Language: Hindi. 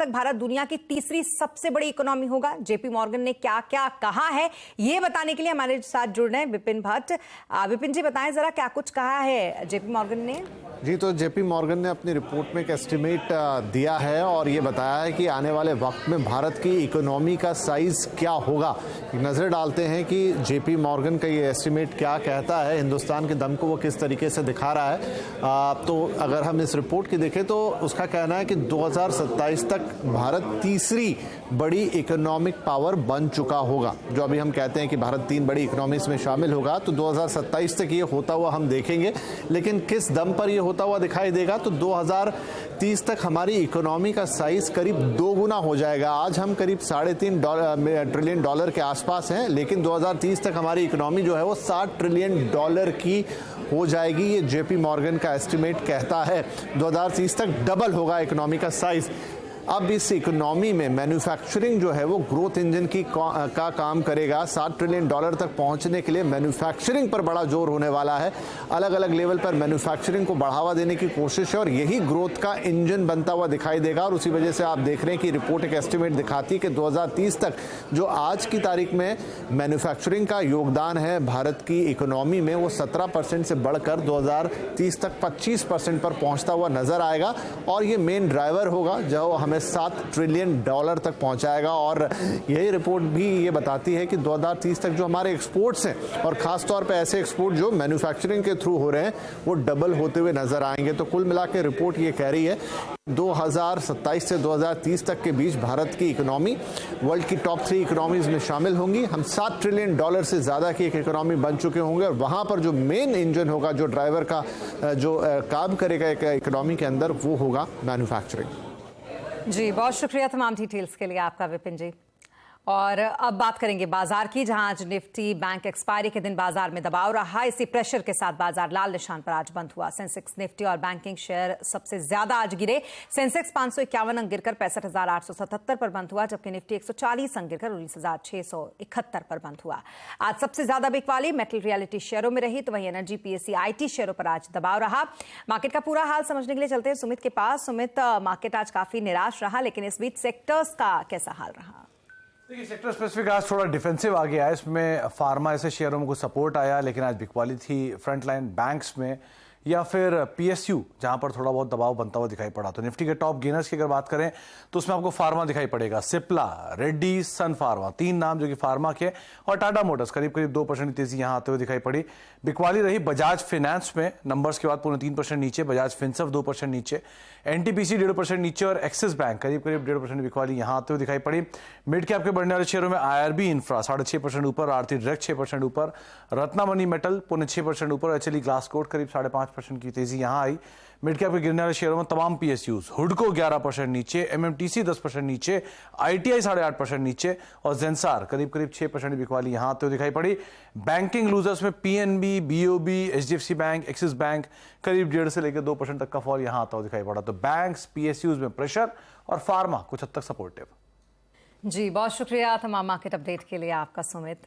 तक भारत दुनिया की तीसरी सबसे बड़ी इकोनॉमी होगा? जेपी मॉर्गन ने क्या क्या कहा है, ये बताने के लिए हमारे साथ जुड़ रहे हैं विपिन भट्ट। विपिन जी, बताएं जरा क्या कुछ कहा है जेपी मॉर्गन ने। जी, तो जेपी मॉर्गन ने अपनी रिपोर्ट में एक एस्टिमेट दिया है और ये बताया है कि आने वाले वक्त में भारत की इकोनॉमी का साइज क्या होगा। एक नज़र डालते हैं कि जेपी मॉर्गन का ये एस्टिमेट क्या कहता है, हिंदुस्तान के दम को वो किस तरीके से दिखा रहा है। तो अगर हम इस रिपोर्ट की देखें तो उसका कहना है कि 2027 तक भारत तीसरी बड़ी इकोनॉमिक पावर बन चुका होगा। जो अभी हम कहते हैं कि भारत 3 बड़ी इकोनॉमीज में शामिल होगा, तो 2027 तक ये होता हुआ हम देखेंगे। लेकिन किस दम पर ये होता हुआ दिखाई देगा, तो 2030 तक हमारी इकोनॉमी का साइज करीब 2 गुना हो जाएगा। आज हम करीब $3.5 ट्रिलियन के आसपास हैं, लेकिन 2030 तक हमारी इकोनॉमी जो है वो $7 ट्रिलियन की हो जाएगी। ये जेपी मॉर्गन का एस्टिमेट कहता है 2030 तक डबल होगा इकोनॉमी का साइज। अब इस इकोनॉमी में मैन्युफैक्चरिंग जो है वो ग्रोथ इंजन का काम करेगा। $7 ट्रिलियन तक पहुंचने के लिए मैन्युफैक्चरिंग पर बड़ा जोर होने वाला है। अलग अलग लेवल पर मैन्युफैक्चरिंग को बढ़ावा देने की कोशिश है और यही ग्रोथ का इंजन बनता हुआ दिखाई देगा। और उसी वजह से आप देख रहे हैं कि रिपोर्ट एक एस्टिमेट दिखाती है कि 2030 तक जो आज की तारीख में मैन्युफैक्चरिंग का योगदान है भारत की इकोनॉमी में, वो 17% से बढ़कर 2030 तक 25% पर पहुंचता हुआ नजर आएगा। और ये मेन ड्राइवर होगा जो हमें $7 ट्रिलियन तक पहुंचाएगा। और यही रिपोर्ट भी ये बताती है कि 2030 तक जो हमारे एक्सपोर्ट्स हैं, और खास तौर पे ऐसे एक्सपोर्ट जो मैन्युफैक्चरिंग के थ्रू हो रहे हैं, वो डबल होते हुए नजर आएंगे। तो कुल मिला के रिपोर्ट ये कह रही है 2027 से 2030 तक के बीच भारत की इकोनॉमी वर्ल्ड की टॉप 3 इकोनॉमीज में शामिल होंगी। हम $7 ट्रिलियन से ज्यादा की एक इकोनॉमी बन चुके होंगे और वहां पर जो मेन इंजन होगा, जो ड्राइवर का जो काम करेगा एक इकोनॉमी के अंदर, वो होगा मैन्युफैक्चरिंग। जी, बहुत शुक्रिया तमाम डिटेल्स के लिए आपका विपिन जी। और अब बात करेंगे बाजार की, जहां आज निफ्टी बैंक एक्सपायरी के दिन बाजार में दबाव रहा। इसी प्रेशर के साथ बाजार लाल निशान पर आज बंद हुआ। सेंसेक्स, निफ्टी और बैंकिंग शेयर सबसे ज्यादा आज गिरे। सेंसेक्स 551 अंक गिरकर 65,877 पर बंद हुआ, जबकि निफ्टी 140 अंक गिरकर 19,671 पर बंद हुआ। आज सबसे ज्यादा बिकवाली मेटल रियलिटी शेयरों में रही, तो वहीं एनर्जी, पीएससी, आईटी शेयरों पर आज दबाव रहा। मार्केट का पूरा हाल समझने के लिए चलते हैं सुमित के पास। सुमित, मार्केट आज काफी निराश रहा, लेकिन इस बीच सेक्टर्स का कैसा हाल रहा? देखिए, सेक्टर स्पेसिफिक आज थोड़ा डिफेंसिव आ गया है। इसमें फार्मा ऐसे शेयरों में कुछ सपोर्ट आया, लेकिन आज बिकवाली थी फ्रंटलाइन बैंक्स में या फिर पीएसयू, जहां पर थोड़ा बहुत दबाव बनता हुआ दिखाई पड़ा। तो निफ्टी के टॉप गेनर्स की अगर बात करें तो उसमें आपको फार्मा दिखाई पड़ेगा, सिप्ला, रेड्डी, सन फार्मा, 3 नाम जो कि फार्मा के, और टाटा मोटर्स करीब करीब 2% की तेजी यहां आते हुए दिखाई पड़ी। बिकवाली रही बजाज फाइनेंस में, नंबर्स के बाद 3% नीचे, बजाज फिनसर्व 2% नीचे, एनटीपीसी 1.5% नीचे और एक्सिस बैंक करीब करीब 1.5% बिकवाली यहां आते हुए दिखाई पड़ी। मिड कैप के बढ़ने वाले शेयरों में आईआरबी इंफ्रा 6.5% ऊपर, आरती डायरेक्ट 6% ऊपर, रत्नामणि मेटल 6% ऊपर, एचएलई ग्लासकोट करीब 5.5% की तेजी यहां आई। मिड कैप के गिरने वाले शेयरों में तमाम पीएसयूज, हुडको 11% नीचे, एमएमटीसी 10% नीचे, आईटीआई 8.5% नीचे और जेंसार करीब करीब 6% बिकवाली यहां आते हुए दिखाई पड़ी। बैंकिंग लूजर्स में PNB, BOB, HDFC bank, axis bank करीब 1.5 से लेकर 2% तक का फॉल यहां आता हुआ दिखाई पड़ा। तो बैंक्स, पीएसयूज में प्रेशर और फार्मा कुछ हद तक सपोर्टिव। जी, बहुत शुक्रिया तमाम मार्केट अपडेट के लिए आपका सुमित।